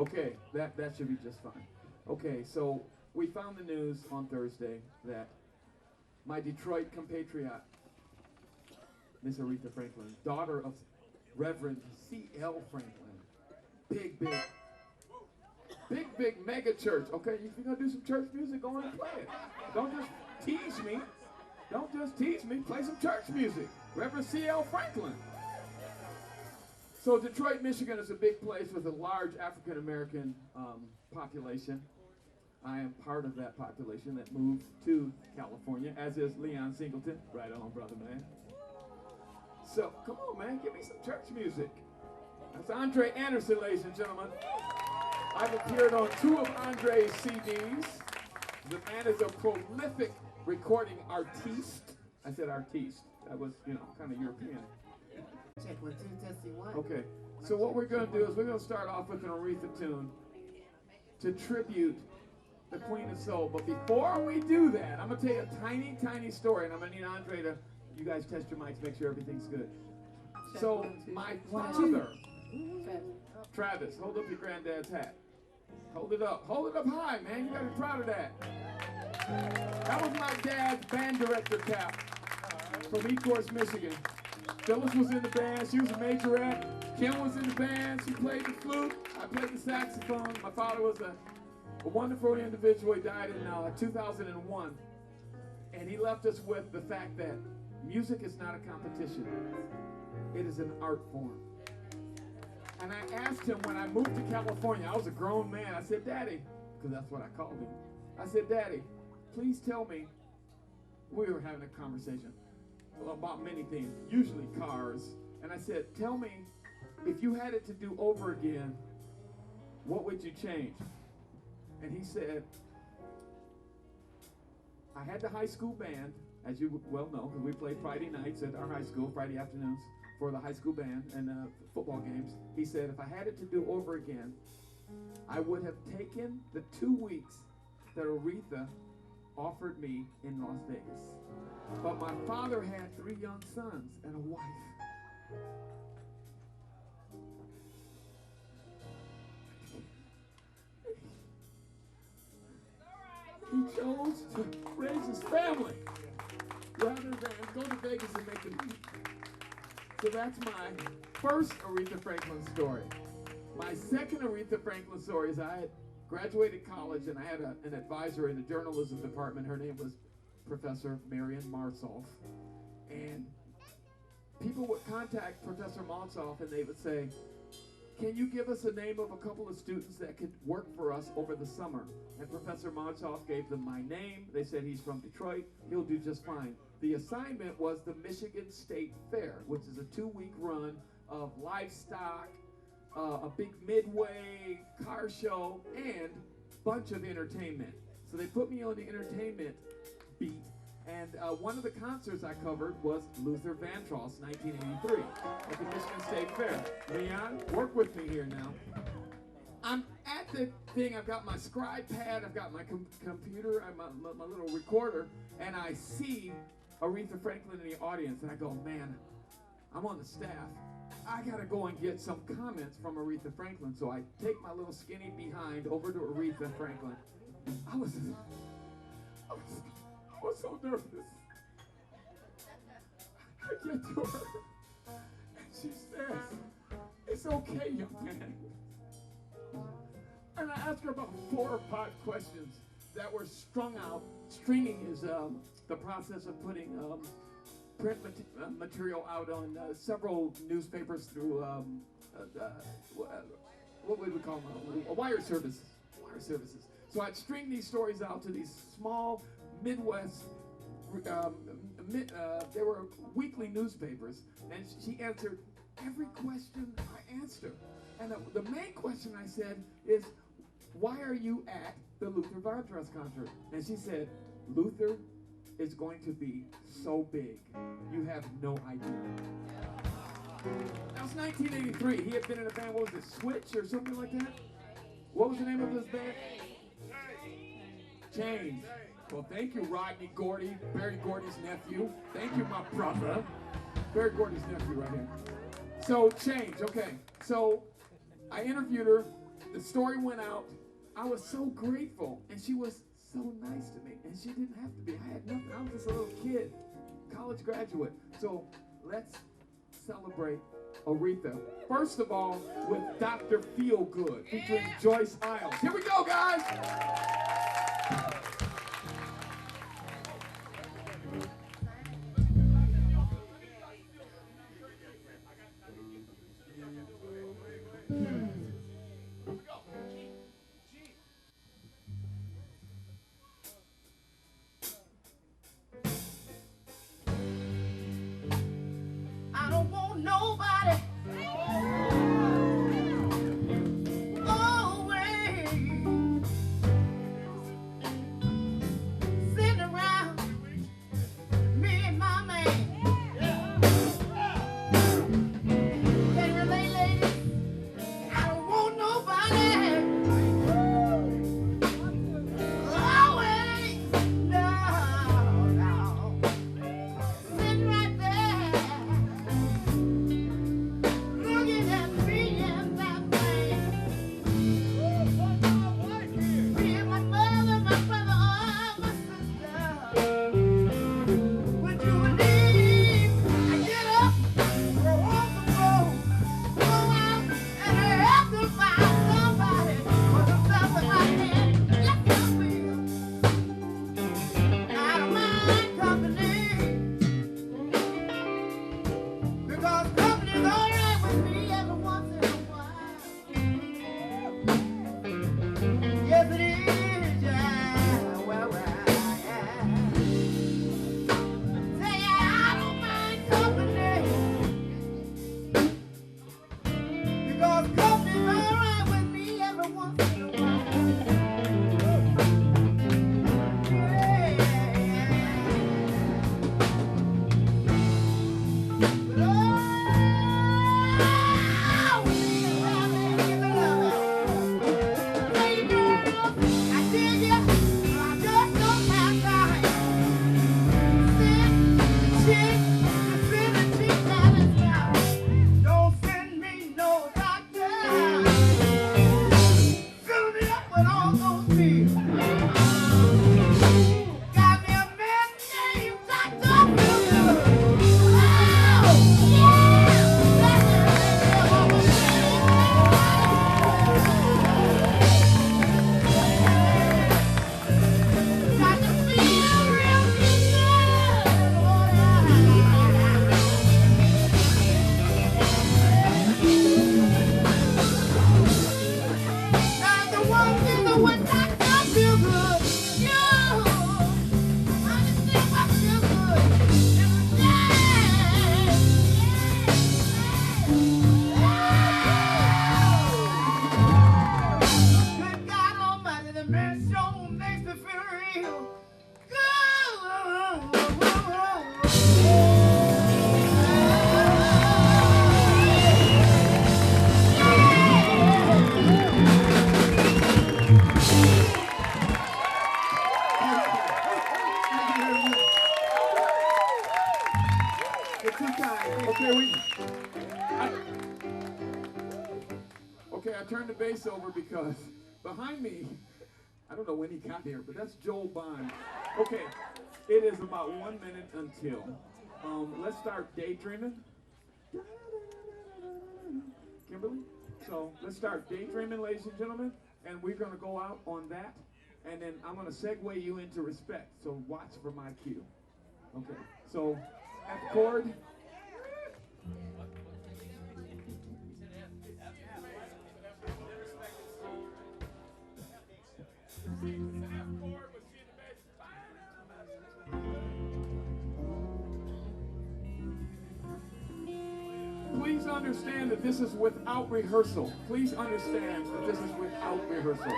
Okay, that should be just fine. Okay, so we found the news on Thursday that my Detroit compatriot, Miss Aretha Franklin, daughter of Reverend C.L. Franklin, big mega church. Okay, if you're gonna do some church music, go on and play it. Don't just tease me. Don't just tease me. Play some church music. Reverend C.L. Franklin. So Detroit, Michigan is a big place with a large African American population. I am part of that population that moved to California, as is Leon Singleton. Right on, brother, man. So, come on, man, give me some church music. That's Andre Anderson, ladies and gentlemen. I've appeared on 2 of Andre's CDs. The man is a prolific recording artiste. I said artiste. That was, kind of European. Check 1, 2, testing 1. Okay, so what we're going to do is we're going to start off with an Aretha tune to tribute the Queen of Soul. But before we do that, I'm going to tell you a tiny story, and I'm going to need Andre to, you guys test your mics, make sure everything's good. So my father, Travis, hold up your granddad's hat. Hold it up high, man. You got to be proud of that. That was my dad's band director cap from Ecorse, Michigan. Phyllis was in the band. She was a majorette. Kim was in the band. She played the flute. I played the saxophone. My father was a wonderful individual. He died in 2001. And he left us with the fact that music is not a competition. It is an art form. And I asked him when I moved to California, I was a grown man. I said, Daddy, because that's what I called him. I said, Daddy, please tell me, we were having a conversation about many things, usually cars. And I said, tell me, if you had it to do over again, what would you change? And he said, I had the high school band, as you well know, because we played Friday nights at our high school, Friday afternoons for the high school band and football games. He said, if I had it to do over again, I would have taken the 2 weeks that Aretha offered me in Las Vegas. But my father had 3 young sons and a wife. He chose to raise his family rather than go to Vegas and make a money. So that's my first Aretha Franklin story. My second Aretha Franklin story is I had graduated college and I had an advisor in the journalism department. Her name was Professor Marian Marsoff. And people would contact Professor Marsoff and they would say, can you give us the name of a couple of students that could work for us over the summer? And Professor Marsoff gave them my name. They said he's from Detroit. He'll do just fine. The assignment was the Michigan State Fair, which is a 2-week run of livestock, a big midway car show, and bunch of entertainment. So they put me on the entertainment beat. And one of the concerts I covered was Luther Vandross, 1983, at the Michigan State Fair. Leon, work with me here now. I'm at the thing, I've got my scribe pad, I've got my computer, my little recorder, and I see Aretha Franklin in the audience, and I go, man, I'm on the staff. I gotta go and get some comments from Aretha Franklin. So I take my little skinny behind over to Aretha Franklin. I was so nervous. I get to her, and she says, it's okay, young man. And I asked her about 4 or 5 questions that were strung out. Stringing is the process of putting print material out on several newspapers through, what would we call them? Wire services. Wire services. So I'd string these stories out to these small Midwest, they were weekly newspapers, and she answered every question I asked her. And the main question I said is, why are you at the Luther Vandross concert? And she said, Luther is going to be so big, you have no idea. That was 1983. He had been in a band, what was it, Switch or something like that? What was the name of this band? Change. Well, thank you, Rodney Gordy, Barry Gordy's nephew. Thank you, my brother. Barry Gordy's nephew right here. So, Change, okay. So, I interviewed her, the story went out. I was so grateful, and she was so nice to me, and she didn't have to be. I had nothing. I was just a little kid, college graduate. So let's celebrate Aretha. First of all, with Dr. Feelgood, featuring Joyce Isles. Here we go, guys. I don't want nobody always sitting around me and my man. Can you relate, ladies? I don't want nobody always, no, sitting right there looking at me and that man. Me and my mother, my brother, or my sister. Would you leave? I get up, go on the road, go out, and I have to find somebody for the stuff that I can. Yes, I will. I don't mind company, because company's alright with me every once in a while. Yes, it is, yeah. Well, yeah. Say I don't mind company, because company's alright with me every once in a while. Yeah, but oh, we love it, give it up. Hey girl, I dig ya, I just don't have time. Don't send me no doctor. Fill me up with all those pills. Got me a man named Dr. Feelgood. Oh, yeah. Got to feel real good. Oh, yeah. Now the one thing that would not feel good, you understand what feel good. Good God Almighty, the man sure makes me feel real It's too tight. Okay, I turned the bass over because behind me, I don't know when he got here, but that's Joel Bond. Okay, it is about 1 minute until. Let's start daydreaming. Kimberly? So let's start daydreaming, ladies and gentlemen, and we're going to go out on that, and then I'm going to segue you into respect, so watch for my cue. Okay, so F chord. Please understand that this is without rehearsal. Please understand that this is without rehearsal.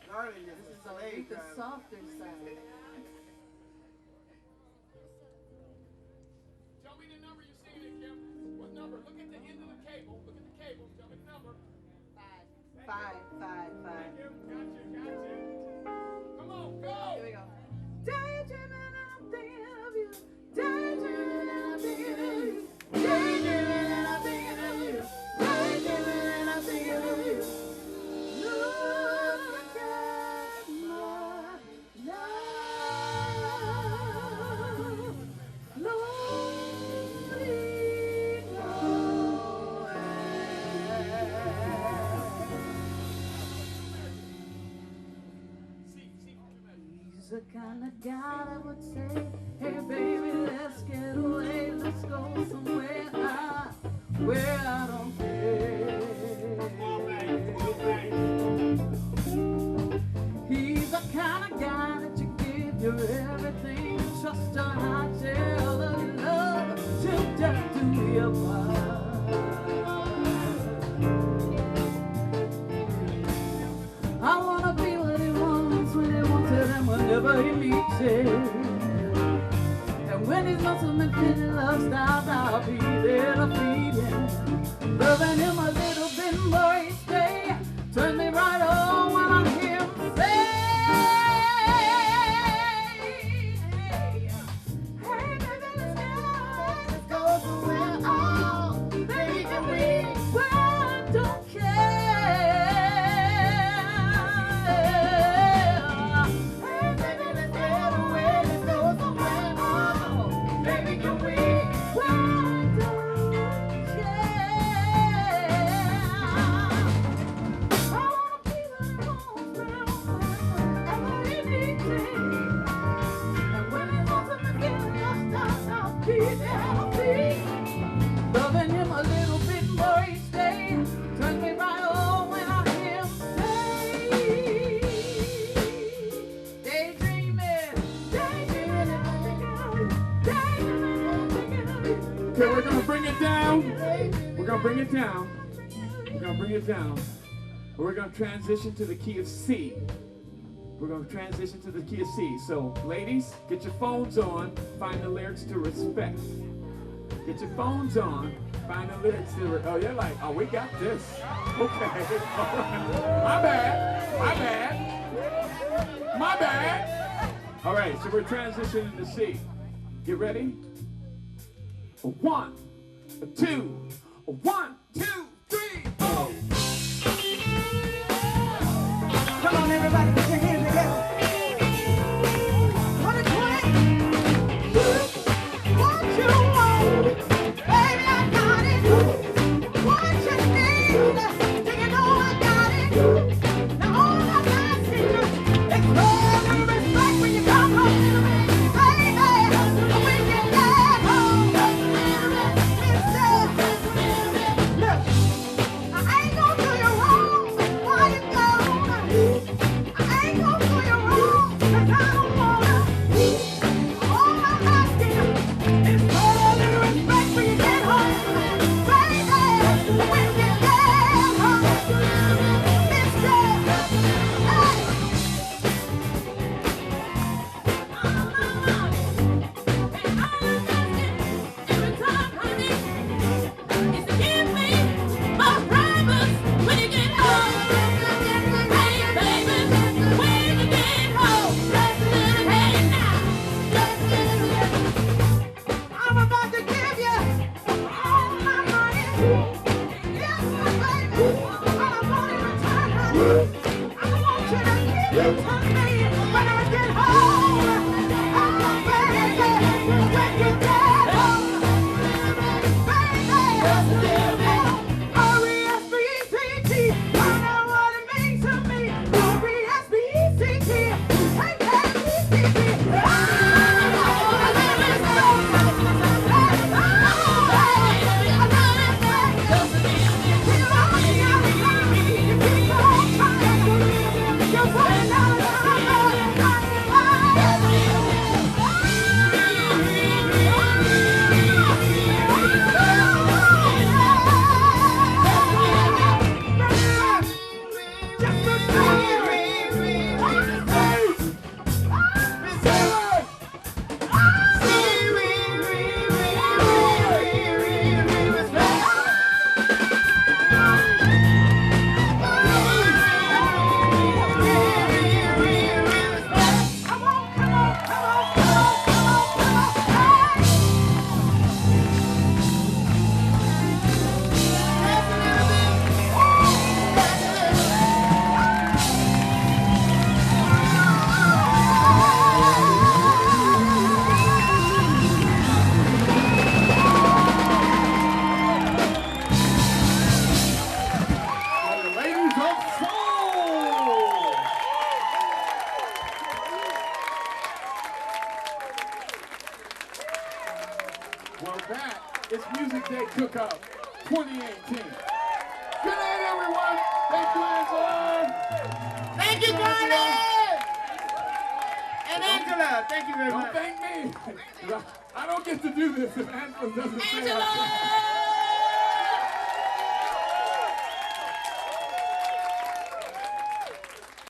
Darling, this is the lady. The softer side. Tell me the number you're singing in, Kim. What number? Look at the end of the cable. Look at the cable. Tell me the number. 5, 5, 5. Gotcha. Come on, go. Here we go. Daydreaming, I'm thinking of you. Daydreaming, I'm thinking of you. the kind of guy that would say, hey baby, let's get away, let's go somewhere where I don't care. He's the kind of guy that you give your everything, trust a high tale of your love till death do me apart. I wanna be what he wants when he wants it and whenever he meets it. And when he's lonesome and feeling love styles, I'll be there to feed him. Loving him a little bit more each day. Turn me right on when I hear him say, hey baby, let's go somewhere. Oh, baby, can we? Well, I don't care. Hey baby, let's get away, let's go somewhere. Oh, baby, can we? Well, I don't care. I wanna be where I want, wherever he needs me. And when he wants him again, I'll be there, I'll be. Loving him a little bit more each day. Turn me right on when I hear him say, daydreaming, daydreaming, daydreaming. Okay, we're gonna bring it down. We're gonna bring it down. We're gonna bring it down. We're gonna transition to the key of C. We're gonna transition to the key of C. So, ladies, get your phones on. Find the lyrics to Respect. Get your phones on. Find the lyrics to. Oh, you're like, oh, we got this. Okay. All right. My bad. My bad. My bad. All right. So we're transitioning to C. Get ready? 1, 2, 1, 2, 3, go. Come on, everybody, put your hands together. 120. What you want, baby, I got it. What you need, do you know I got it? Now all I'm asking you is love and respect when you come home to me, baby. When you get home, look, I ain't gonna do you wrong while you gone. I ain't gonna do you wrong 'cause I don't wanna. All I'm asking is love and respect Well, that is Music Day Cookout 2018. Good night, everyone. Thank you, Angela. Thank you, Johnny! And Angela, thank you very much. Don't thank me. I don't get to do this if Angela doesn't say Angela!